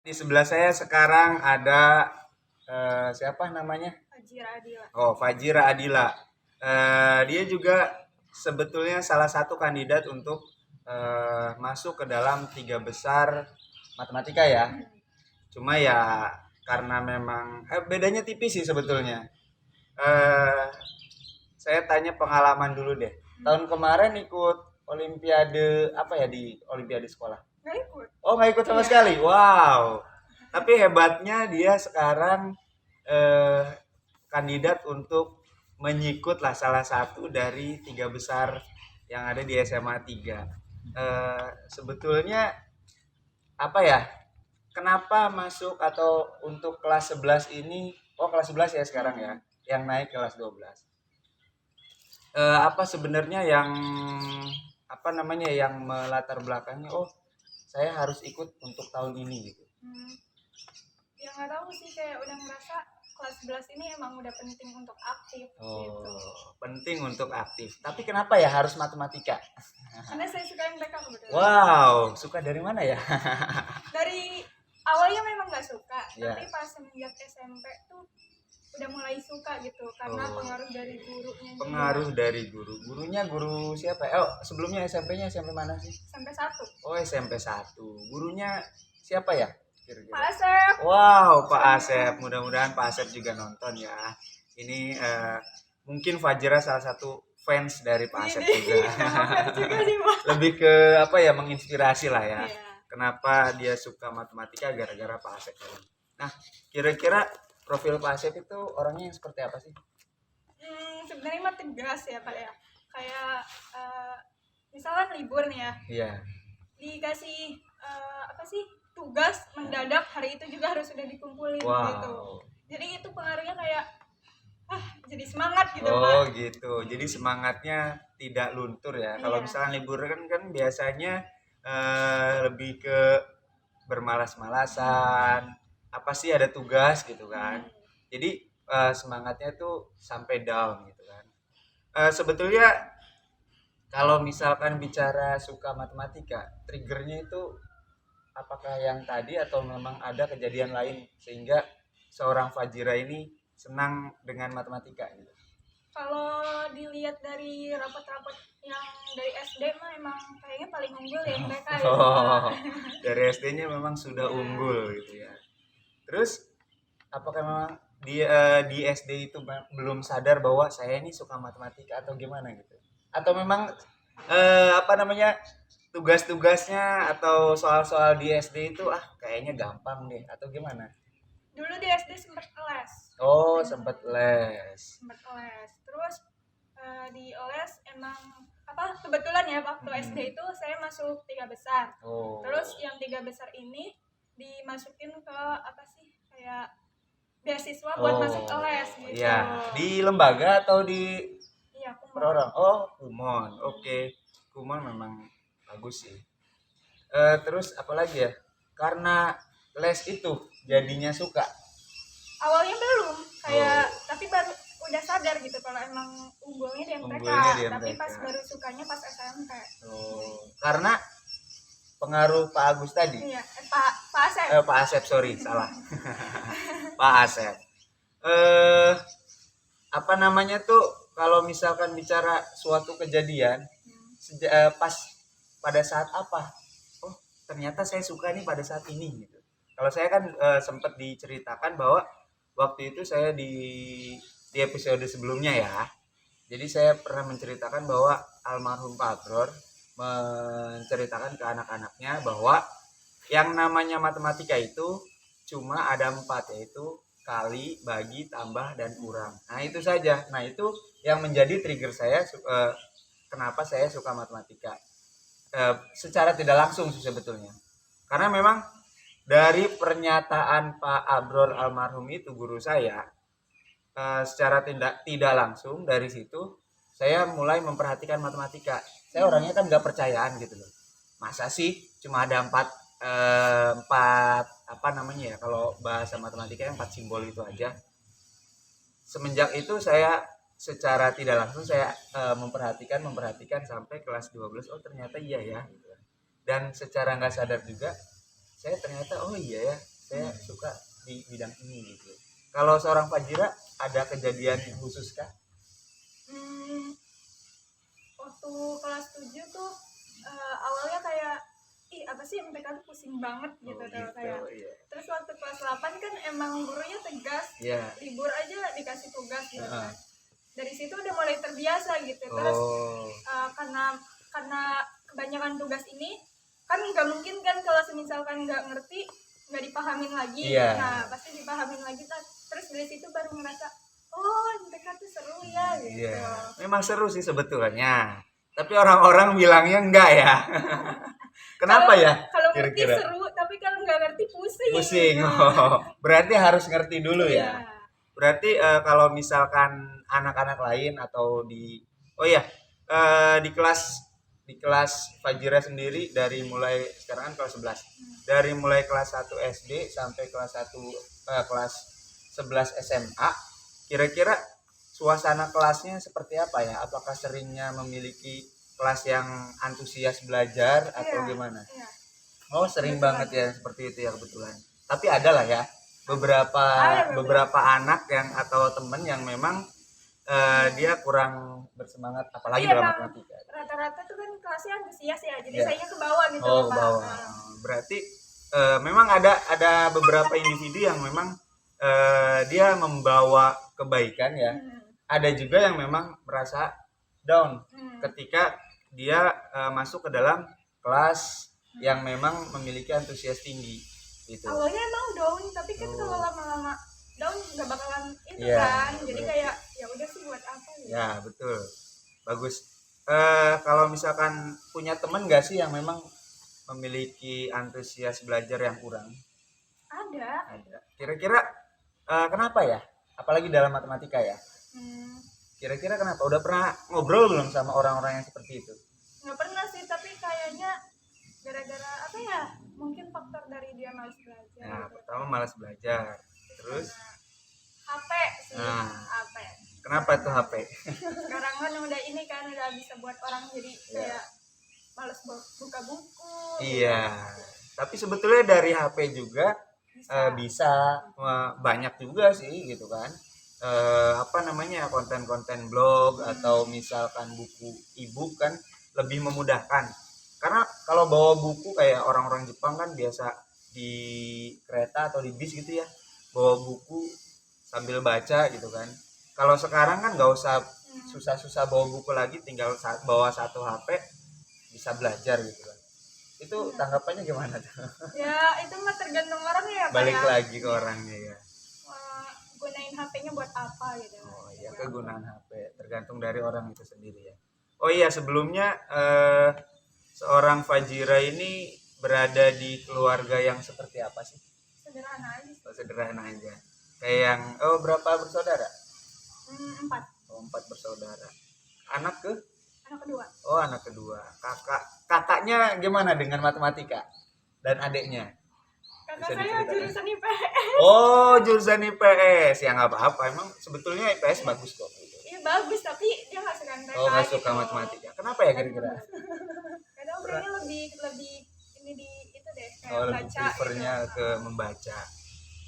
Di sebelah saya sekarang ada siapa namanya? Fajira Adila. Oh, Fajira Adila. Dia juga sebetulnya salah satu kandidat untuk masuk ke dalam tiga besar matematika ya. Cuma ya karena memang bedanya tipis sih sebetulnya. Eh, saya tanya pengalaman dulu deh. Tahun kemarin ikut Olimpiade apa ya di Olimpiade sekolah? Nggak ikut. Oh, nggak ikut sama Iya. sekali. Wow. Tapi hebatnya dia sekarang eh, kandidat untuk menyikut lah salah satu dari tiga besar yang ada di SMA 3. Sebetulnya apa ya? Kenapa masuk atau untuk kelas 11 ini? Oh, kelas 11 ya sekarang ya, yang naik kelas 12. Apa sebenarnya yang apa namanya yang melatar belakangnya? Oh, saya harus ikut untuk tahun ini gitu. Ya nggak tahu sih, kayak udah ngerasa kelas 11 ini emang udah penting untuk aktif gitu. Penting untuk aktif. Tapi kenapa ya harus matematika? Karena saya suka MTK kebetulan. Wow, suka dari mana ya? Dari awalnya memang nggak suka, Ya. tapi pas semenjak SMP tuh udah mulai suka gitu karena pengaruh dari gurunya juga. Pengaruh dari guru. Gurunya guru siapa? Oh, sebelumnya SMP-nya SMP mana sih? SMP 1. Oh, SMP 1. Gurunya siapa ya? Kira-kira. Pak Asep. Wow, Pak Asep. Mudah-mudahan Pak Asep juga nonton ya. Ini mungkin Fajra salah satu fans dari Pak Asep juga. juga sih, Pak. Lebih ke apa ya, menginspirasi lah ya. Iya. Kenapa dia suka matematika gara-gara Pak Asep. Nah, kira-kira profil Pak Asep itu orangnya yang seperti apa sih? Sebenarnya mah tegas ya Pak ya. Kayak misalnya libur nih ya. Iya. Dikasih apa sih tugas mendadak hari itu juga harus sudah dikumpulin gitu. Jadi itu pengaruhnya kayak jadi semangat gitu Pak. Oh gitu. Jadi semangatnya tidak luntur ya. Kalau Iya. misalnya libur kan biasanya lebih ke bermalas-malasan. Apa sih ada tugas gitu kan. Jadi semangatnya tuh sampai down gitu kan. Sebetulnya kalau misalkan bicara suka matematika, triggernya itu apakah yang tadi atau memang ada kejadian lain sehingga seorang Fajira ini senang dengan matematika gitu? Kalau dilihat dari rapot-rapot yang dari SD mah emang kayaknya paling unggul ya mereka ya. Dari SD-nya memang sudah unggul gitu ya. Terus apakah memang di SD itu belum sadar bahwa saya ini suka matematika atau gimana gitu? Atau memang apa namanya tugas-tugasnya atau soal-soal di SD itu kayaknya gampang deh atau gimana? Dulu di SD sempat les. Oh, sempat les. Terus di les emang apa kebetulan ya waktu SD itu saya masuk 3 besar. Terus yang 3 besar ini dimasukin ke apa sih kayak beasiswa buat masuk les gitu. Iya, di lembaga atau di Iya, per orang? Oh, Kumon. Oke. Kumon memang bagus sih. Terus apa lagi ya? Karena les itu jadinya suka. Awalnya belum, kayak tapi baru udah sadar gitu kalau emang unggulnya di MTK. Tapi pas baru sukanya pas SMP. Karena pengaruh Pak Agus tadi. Iya, Pak Asep. Pak Asep, sorry, salah. Pak Asep. Apa namanya tuh kalau misalkan bicara suatu kejadian pas pada saat apa? Oh, ternyata saya suka nih pada saat ini gitu. Kalau saya kan sempat diceritakan bahwa waktu itu saya di episode sebelumnya ya. Jadi saya pernah menceritakan bahwa almarhum Pak Abror menceritakan ke anak-anaknya bahwa yang namanya matematika itu cuma ada 4, yaitu kali, bagi, tambah, dan kurang. Nah itu saja. Nah itu yang menjadi trigger saya kenapa saya suka matematika. Secara tidak langsung sih sebetulnya. Karena memang dari pernyataan Pak Abror almarhum itu guru saya, secara tidak langsung dari situ saya mulai memperhatikan matematika. Saya orangnya kan nggak percayaan gitu loh. Masa sih cuma ada empat apa namanya ya kalau bahasa matematika 4 simbol itu aja. Semenjak itu saya secara tidak langsung saya memperhatikan sampai kelas 12. Ternyata iya ya gitu. Dan secara nggak sadar juga saya ternyata iya ya mengerti bidang ini gitu. Kalau seorang Fajira ada kejadian yang khusus kah? Waktu kelas 7 tuh awalnya kayak apa sih MTK tuh pusing banget gitu, gitu kayak. iya. Terus waktu kelas 8 kan emang gurunya tegas, libur aja dikasih tugas gitu kan. Dari situ udah mulai terbiasa gitu. Terus karena kebanyakan tugas ini kan nggak mungkin kan kalau misalkan nggak ngerti nggak dipahamin lagi. Nah pasti dipahamin lagi. Terus dari situ baru ngerasa MTK tuh seru ya gitu. Memang seru sih sebetulnya, tapi orang-orang bilangnya enggak ya. Kenapa ya? Kalau ngerti seru, tapi kalau nggak ngerti pusing. Berarti harus ngerti dulu ya. Berarti kalau misalkan anak-anak lain atau di di kelas Fajira sendiri dari mulai sekarang kan kelas 11. Dari mulai kelas 1 SD sampai kelas 11 SMA, kira-kira suasana kelasnya seperti apa ya? Apakah seringnya memiliki kelas yang antusias belajar atau gimana? Sering banget ya seperti itu ya kebetulan. Tapi ada lah ya beberapa anak yang atau temen yang memang dia kurang bersemangat apalagi dalam matematika. Rata-rata tuh kan kelasnya antusias ya, jadi sayanya ke bawah gitu. Ke bawah. Berarti memang ada beberapa individu yang memang dia membawa kebaikan ya. Ada juga yang memang merasa down ketika dia masuk ke dalam kelas yang memang memiliki antusias tinggi gitu. Awalnya emang down, tapi kan kalau lama-lama down nggak bakalan itu kan. Jadi kayak ya udah sih buat apa gitu. Ya, betul. Bagus. Kalau misalkan punya teman nggak sih yang memang memiliki antusias belajar yang kurang? Ada. Kira-kira kenapa ya? Apalagi dalam matematika ya? Kira-kira kenapa? Udah pernah ngobrol belum sama orang-orang yang seperti itu? Nggak pernah sih, tapi kayaknya gara-gara apa ya? Mungkin faktor dari dia malas belajar. Nah, pertama malas belajar. Terus? HP sih. HP. Kenapa tuh HP? Sekarang kan udah ini kan udah bisa buat orang jadi kayak malas buka buku. Iya. Tapi sebetulnya dari HP juga bisa banyak juga sih gitu kan. Konten-konten blog atau misalkan buku e-book kan lebih memudahkan. Karena kalau bawa buku kayak orang-orang Jepang kan biasa di kereta atau di bis gitu ya, bawa buku sambil baca gitu kan. Kalau sekarang kan nggak usah susah-susah bawa buku lagi, tinggal bawa satu HP bisa belajar gitu kan. Itu tanggapannya gimana tuh? Ya itu mah tergantung orang ya Pak. Balik lagi ke orangnya ya. Gunain HP-nya buat apa gitu. Kegunaan HP tergantung dari orang itu sendiri ya. Oh iya, sebelumnya seorang Fajira ini berada di keluarga yang seperti apa sih? Sederhana aja. Sederhana aja. Kayak yang berapa bersaudara? 4. 4 bersaudara. Anak kedua. Anak kedua. Kakaknya gimana dengan matematika? Dan adiknya? Kakak saya jurusan IPS. Jurusan IPS. Ya nggak apa-apa. Emang sebetulnya IPS bagus kok. Iya bagus, tapi dia nggak suka MTK. Nggak suka matematika. Kenapa ya kira-kira? Kadang orangnya lebih ini di itu deh kayak lebih baca. prefernya gitu. Ke membaca.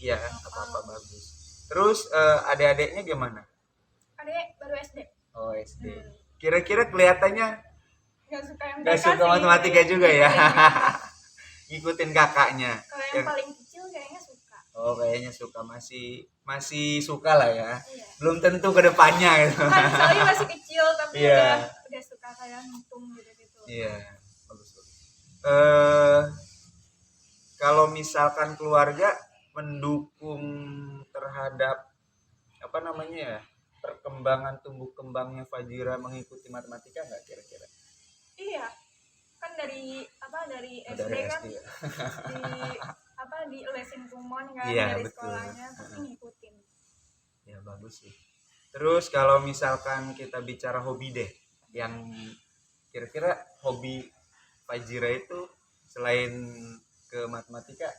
Iya, apa-apa bagus. Terus adik-adiknya gimana? Adik baru SD. SD. Kira-kira kelihatannya nggak suka matematika juga ya. Ngikutin kakaknya. Kalau yang paling kecil kayaknya suka. Kayaknya suka, masih suka lah ya. Iya. Belum tentu ke depannya gitu. Kan soalnya masih kecil tapi udah suka kayak ngitung gitu. Iya, bagus. Kalau misalkan keluarga mendukung terhadap perkembangan tumbuh kembangnya Fajira mengikuti matematika nggak kira-kira? Iya, kan dari SD kan ya. di lesin kumon kan dari betul. Sekolahnya pasti ngikutin. Ya bagus sih. Terus kalau misalkan kita bicara hobi deh, yang kira-kira hobi Fajira itu selain ke matematika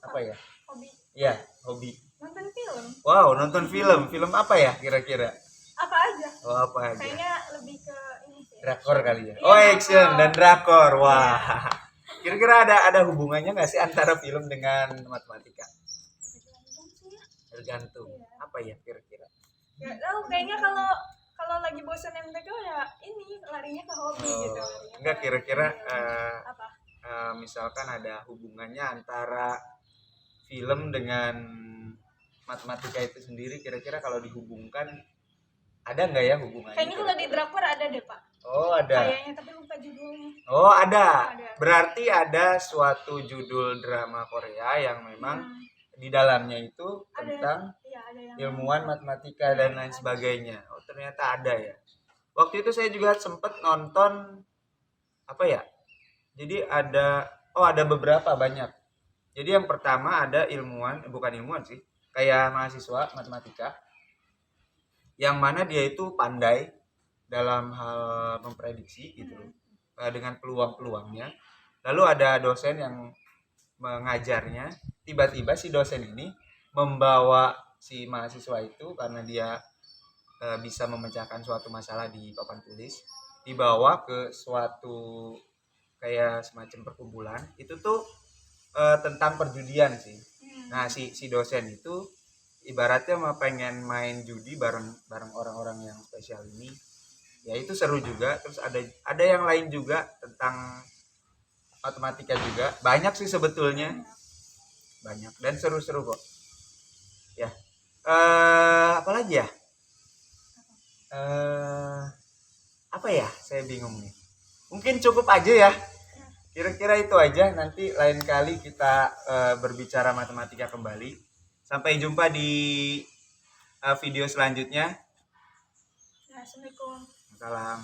apa ya? Hobi. Iya, hobi. Nonton film. Wow, nonton film. Film apa ya kira-kira? Apa aja? Apa aja? Kayaknya lebih ke ini sih. Drakor kali ya. Action dan drakor. Wah. Kira-kira ada hubungannya nggak sih antara film dengan matematika? tergantung. Iya. Apa ya kira-kira? Nggak tahu, kayaknya kalau kalau lagi bosan MTK ya ini larinya ke hobi gitu. Larinya Enggak, ke kira-kira film. Apa? misalkan ada hubungannya antara film dengan matematika itu sendiri, kira-kira kalau dihubungkan ada nggak ya hubungannya? Kayaknya kalau di drakor ada deh Pak. Oh ada. Kayaknya tapi lupa judulnya. Oh ada. Ada. Berarti ada suatu judul drama Korea yang memang di dalamnya itu tentang Iya, ada yang ilmuwan matematika dan lain sebagainya. Oh ternyata ada ya. Waktu itu saya juga sempet nonton apa ya? Jadi ada beberapa banyak. Jadi yang pertama ada ilmuwan, bukan ilmuwan sih, kayak mahasiswa matematika yang mana dia itu pandai dalam hal memprediksi gitu dengan peluang-peluangnya. Lalu ada dosen yang mengajarnya, tiba-tiba si dosen ini membawa si mahasiswa itu karena dia bisa memecahkan suatu masalah di papan tulis, dibawa ke suatu kayak semacam perkumpulan. Itu tuh tentang perjudian sih. Nah, si dosen itu ibaratnya mau pengen main judi bareng orang-orang yang spesial ini. Ya itu seru juga. Terus ada yang lain juga tentang matematika juga. Banyak sih sebetulnya. Banyak dan seru-seru kok. Ya. Apa lagi ya? Apa ya? Saya bingung nih. Mungkin cukup aja ya. Kira-kira itu aja. Nanti lain kali kita berbicara matematika kembali. Sampai jumpa di video selanjutnya. Assalamualaikum. Salam.